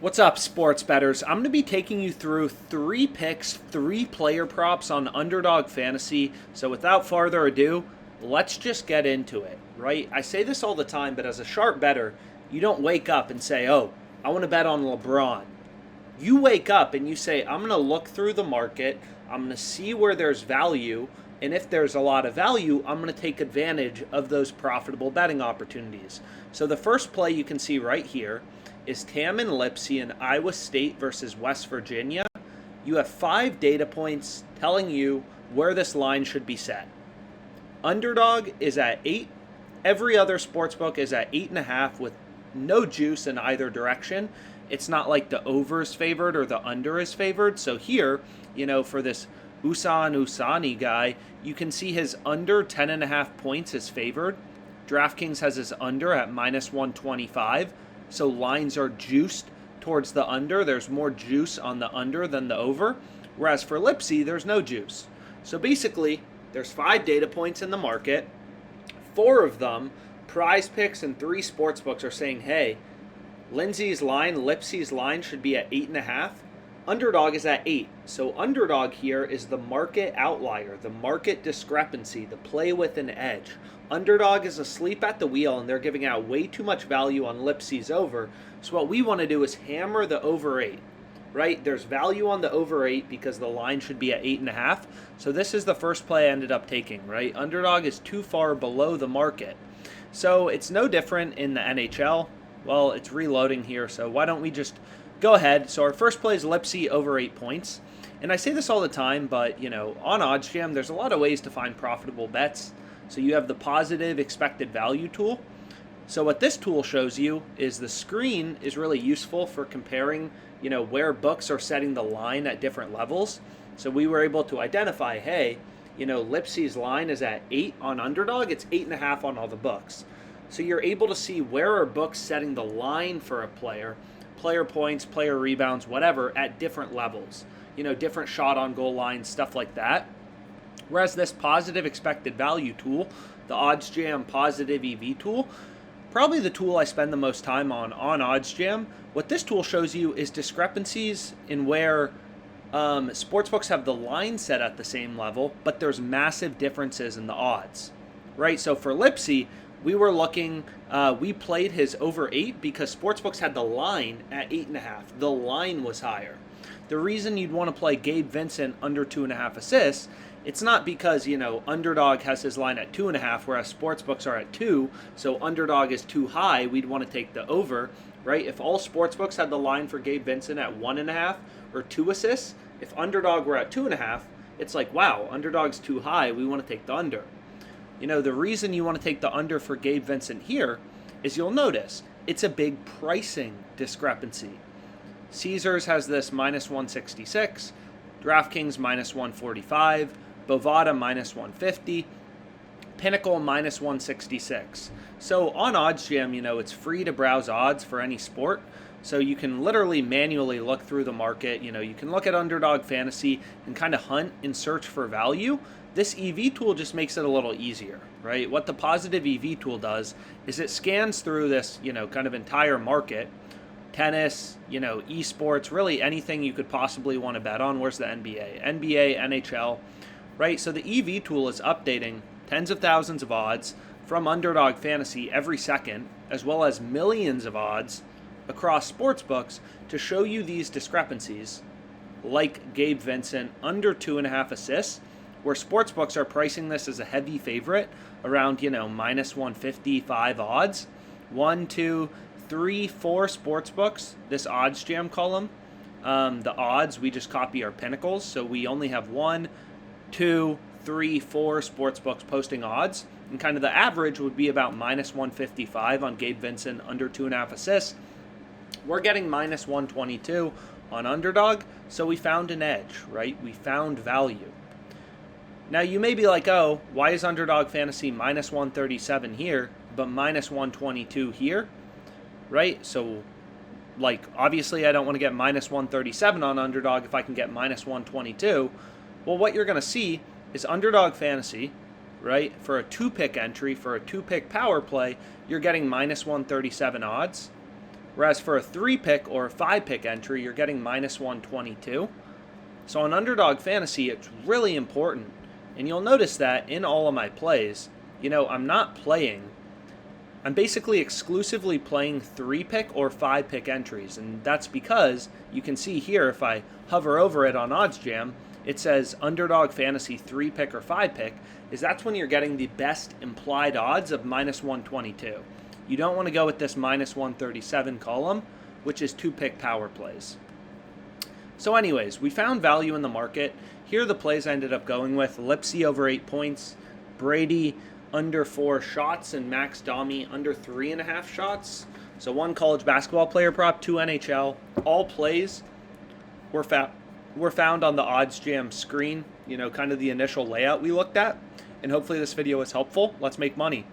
What's up, sports bettors? I'm going to be taking you through 3 picks, 3 player props on Underdog Fantasy. So without further ado, let's just get into it, right? I say this all the time, but as a sharp bettor, you don't wake up and say, oh, I want to bet on LeBron. You wake up and you say, I'm going to look through the market, I'm going to see where there's value, and if there's a lot of value, I'm going to take advantage of those profitable betting opportunities. So the first play you can see right here is Tam and Lipsy in Iowa State versus West Virginia. You have 5 data points telling you where this line should be set. Underdog is at 8. Every other sportsbook is at 8.5 with no juice in either direction. It's not like the over is favored or the under is favored. So here, for this Usan Usani guy, you can see his under 10.5 points is favored. DraftKings has his under at minus 125. So lines are juiced towards the under. There's more juice on the under than the over. Whereas for Lipsy, there's no juice. So basically, there's 5 data points in the market. 4 of them, Prize Picks and 3 sportsbooks are saying, hey, Lindsay's line, Lipsy's line should be at 8.5. Underdog is at 8. So Underdog here is the market outlier, the market discrepancy, the play with an edge. Underdog is asleep at the wheel, and they're giving out way too much value on Lipsy's over. So what we want to do is hammer the over 8, right? There's value on the over 8 because the line should be at 8.5. So this is the first play I ended up taking, right? Underdog is too far below the market. So it's no different in the NHL. Well, it's reloading here, so why don't we just go ahead. So our first play is Lipsy over 8 points. And I say this all the time, but, on OddsJam, there's a lot of ways to find profitable bets. So you have the positive expected value tool. So what this tool shows you is the screen is really useful for comparing, where books are setting the line at different levels. So we were able to identify, hey, Lipsy's line is at 8 on Underdog. It's 8.5 on all the books. So you're able to see where are books setting the line for a player points, player rebounds, whatever, at different levels. Different shot on goal lines, stuff like that. Whereas this positive expected value tool, the OddsJam positive EV tool, probably the tool I spend the most time on OddsJam. What this tool shows you is discrepancies in where sportsbooks have the line set at the same level, but there's massive differences in the odds, right? So for Lipsy, we were looking, we played his over 8 because sportsbooks had the line at 8.5. The line was higher. The reason you'd want to play Gabe Vincent under 2.5 assists, it's not because, Underdog has his line at 2.5, whereas sportsbooks are at 2, so Underdog is too high, we'd want to take the over, right? If all sportsbooks had the line for Gabe Vincent at 1.5 or 2 assists, if Underdog were at 2.5, it's like, wow, Underdog's too high, we want to take the under. The reason you want to take the under for Gabe Vincent here is you'll notice it's a big pricing discrepancy. Caesars has this minus 166, DraftKings minus 145, Bovada minus 150, Pinnacle minus 166. So on OddsJam, it's free to browse odds for any sport. So you can literally manually look through the market. You can look at Underdog Fantasy and kind of hunt and search for value. This EV tool just makes it a little easier, right? What the positive EV tool does is it scans through this, kind of entire market, tennis, esports, really anything you could possibly want to bet on. Where's the NBA, NHL, right? So the EV tool is updating tens of thousands of odds from Underdog Fantasy every second, as well as millions of odds across sportsbooks to show you these discrepancies, like Gabe Vincent under 2.5 assists, where sportsbooks are pricing this as a heavy favorite around, minus 155 odds. 1, 2, 3, 4 sportsbooks, this OddsJam column. The odds, we just copy our pinnacles, so we only have 1, 2, 3, 4 sportsbooks posting odds, and kind of the average would be about minus 155 on Gabe Vincent under 2.5 assists. We're getting minus 122 on Underdog, so we found an edge, right? We found value. Now you may be like, oh, why is Underdog Fantasy minus 137 here, but minus 122 here, right? So, obviously I don't want to get minus 137 on Underdog if I can get minus 122. Well, what you're going to see is Underdog Fantasy, right, for a 2-pick entry, for a 2-pick power play, you're getting minus 137 odds. Whereas for a 3-pick or a 5-pick entry, you're getting minus 122. So on Underdog Fantasy, it's really important. And you'll notice that in all of my plays, I'm basically exclusively playing 3-pick or 5-pick entries. And that's because you can see here, if I hover over it on OddsJam, it says Underdog Fantasy 3-pick or 5-pick, that's when you're getting the best implied odds of minus 122. You don't want to go with this minus 137 column, which is 2-pick power plays. So anyways, we found value in the market. Here are the plays I ended up going with. Lipsy over 8 points, Brady under 4 shots, and Max Domi under 3.5 shots. So 1 college basketball player prop, 2 NHL. All plays were found on the OddsJam screen, kind of the initial layout we looked at. And hopefully this video was helpful. Let's make money.